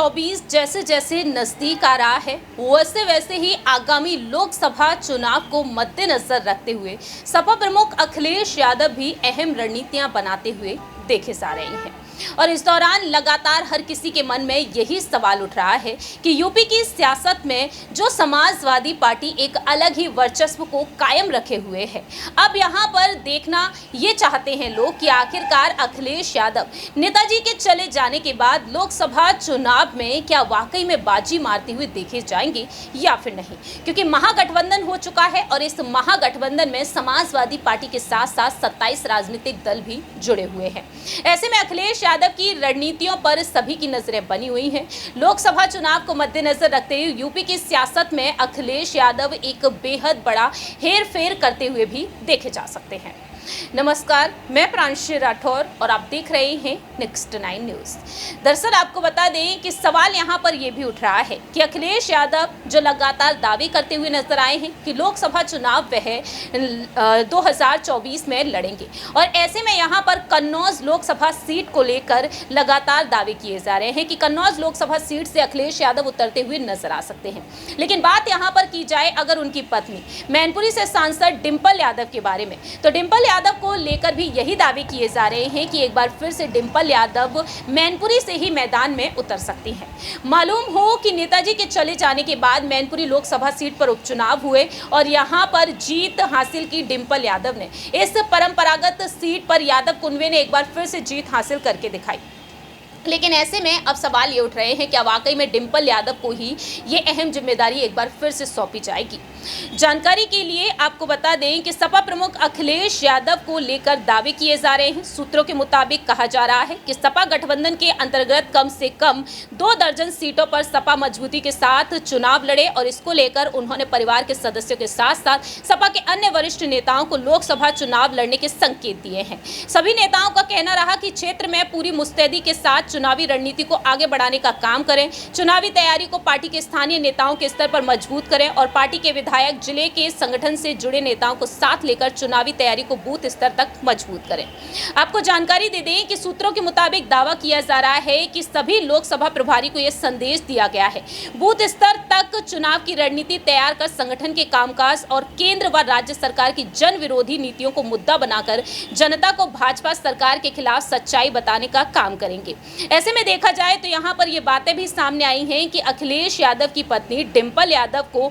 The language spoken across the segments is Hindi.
2024 जैसे जैसे नजदीक आ रहा है वैसे वैसे ही आगामी लोकसभा चुनाव को मद्देनजर रखते हुए सपा प्रमुख अखिलेश यादव भी अहम रणनीतियां बनाते हुए देखे जा रहे हैं। और इस दौरान लगातार हर किसी के मन में यही सवाल उठ रहा है कि यूपी की सियासत में जो समाजवादी पार्टी एक अलग ही वर्चस्व को कायम रखे हुए है, अब यहाँ पर देखना ये चाहते हैं लोग कि आखिरकार अखिलेश यादव नेताजी के चले जाने के बाद लोकसभा चुनाव में क्या वाकई में बाजी मारते हुए देखे जाएंगे या फिर नहीं, क्योंकि महागठबंधन हो चुका है और इस महागठबंधन में समाजवादी पार्टी के साथ साथ 27 राजनीतिक दल भी जुड़े हुए हैं। ऐसे में अखिलेश यादव की रणनीतियों पर सभी की नजरें बनी हुई हैं। लोकसभा चुनाव को मद्देनजर रखते हुए यूपी की सियासत में अखिलेश यादव एक बेहद बड़ा हेरफेर करते हुए भी देखे जा सकते हैं। नमस्कार, मैं प्रांशी राठौर और आप देख रहे हैं नेक्स्ट 9 न्यूज। दरअसल आपको बता दें कि सवाल यहां पर यह भी उठ रहा है कि अखिलेश यादव जो लगातार दावे करते हुए नजर आए हैं कि लोकसभा चुनाव वह 2024 में लड़ेंगे, और ऐसे में यहां पर कन्नौज लोकसभा सीट को लेकर लगातार दावे किए जा रहे हैं कि कन्नौज लोकसभा सीट से अखिलेश यादव उतरते हुए नजर आ सकते हैं। लेकिन बात यहां पर की जाए अगर उनकी पत्नी मैनपुरी से सांसद डिंपल यादव के बारे में, तो डिंपल यादव को लेकर भी यही दावे किए जा रहे हैं कि एक बार फिर से डिंपल यादव मैनपुरी से ही मैदान में उतर सकती हैं। मालूम हो कि नेताजी के चले जाने के बाद मैनपुरी लोकसभा सीट पर उपचुनाव हुए और यहां पर जीत हासिल की डिंपल यादव ने। इस परंपरागत सीट पर यादव कुनबे ने एक बार फिर से जीत हासिल करके दिखाई। लेकिन ऐसे में अब सवाल ये उठ रहे हैं कि वाकई में डिंपल यादव को ही ये अहम जिम्मेदारी एक बार फिर से सौंपी जाएगी। जानकारी के लिए आपको बता दें कि सपा प्रमुख अखिलेश यादव को लेकर दावे किए जा रहे हैं। सूत्रों के मुताबिक कहा जा रहा है कि सपा गठबंधन के अंतर्गत कम से कम 2 दर्जन सीटों पर सपा मजबूती के साथ चुनाव लड़े, और इसको लेकर उन्होंने परिवार के सदस्यों के साथ साथ सपा के अन्य वरिष्ठ नेताओं को लोकसभा चुनाव लड़ने के संकेत दिए हैं। सभी नेताओं का कहना रहा कि क्षेत्र में पूरी मुस्तैदी के साथ चुनावी रणनीति को आगे बढ़ाने का काम करें, चुनावी तैयारी को पार्टी के स्थानीय नेताओं के स्तर पर मजबूत करें और पार्टी के विधायक जिले के संगठन से जुड़े नेताओं को साथ लेकर चुनावी तैयारी को बूथ स्तर तक मजबूत करें। आपको जानकारी दे दें कि सूत्रों के मुताबिक दावा किया जा रहा है कि सभी लोकसभा प्रभारी को यह संदेश दिया गया है, बूथ स्तर तक चुनाव की रणनीति तैयार कर संगठन के कामकाज और केंद्र व राज्य सरकार की जन विरोधी नीतियों को मुद्दा बनाकर जनता को भाजपा सरकार के खिलाफ सच्चाई बताने का काम करेंगे। ऐसे में देखा जाए तो यहाँ पर ये बातें भी सामने आई हैं कि अखिलेश यादव की पत्नी डिंपल यादव को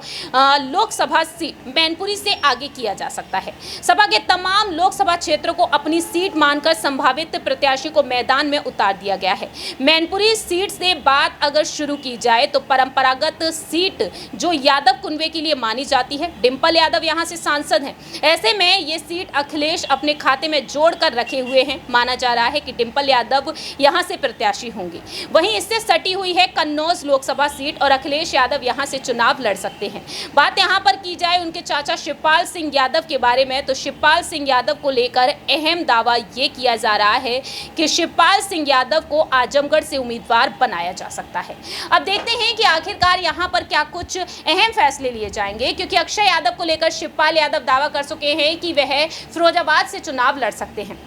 लोकसभा सीट मैनपुरी से आगे किया जा सकता है। सपा के तमाम लोकसभा क्षेत्रों को अपनी सीट मानकर संभावित प्रत्याशी को मैदान में उतार दिया गया है। मैनपुरी सीट से बात अगर शुरू की जाए तो परंपरागत सीट जो यादव कुनबे के लिए मानी जाती है, डिंपल यादव यहाँ से सांसद हैं। ऐसे में ये सीट अखिलेश अपने खाते में जोड़कर रखे हुए हैं। माना जा रहा है कि डिंपल यादव यहाँ से प्रत्याशी होंगी। वहीं इससे सटी हुई है कन्नौज लोकसभा सीट और अखिलेश यादव यहां से चुनाव लड़ सकते हैं। बात यहां पर की जाए उनके चाचा शिवपाल सिंह यादव के बारे में, तो शिवपाल सिंह यादव को लेकर अहम दावा यह किया जा रहा है कि शिवपाल सिंह यादव को आजमगढ़ से उम्मीदवार बनाया जा सकता है। अब देखते हैं कि आखिरकार यहां पर क्या कुछ अहम फैसले लिए जाएंगे, क्योंकि अक्षय यादव को लेकर शिवपाल यादव दावा कर चुके हैं कि वह फिरोजाबाद से चुनाव लड़ सकते हैं।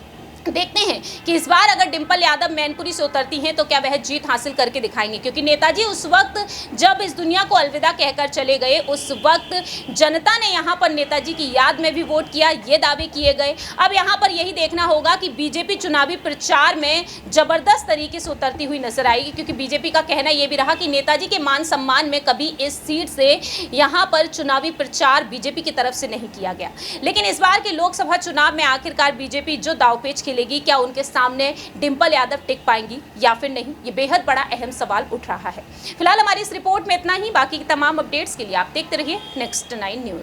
देखते हैं कि इस बार अगर डिंपल यादव मैनपुरी से उतरती हैं तो क्या वह जीत हासिल करके दिखाएंगे, क्योंकि नेताजी उस वक्त जब इस दुनिया को अलविदा कहकर चले गए, उस वक्त जनता ने यहां पर नेताजी की याद में भी वोट किया, ये दावे किए गए। अब यहां पर यही देखना होगा कि बीजेपी चुनावी प्रचार में जबरदस्त तरीके से उतरती हुई नजर आएगी, क्योंकि बीजेपी का कहना यह भी रहा कि नेताजी के मान सम्मान में कभी इस सीट से यहाँ पर चुनावी प्रचार बीजेपी की तरफ से नहीं किया गया। लेकिन इस बार के लोकसभा चुनाव में आखिरकार बीजेपी जो दावपेच लेगी, क्या उनके सामने डिंपल यादव टिक पाएंगी या फिर नहीं, ये बेहद बड़ा अहम सवाल उठ रहा है। फिलहाल हमारी इस रिपोर्ट में इतना ही। बाकी की तमाम अपडेट्स के लिए आप देखते रहिए नेक्स्ट 9 न्यूज।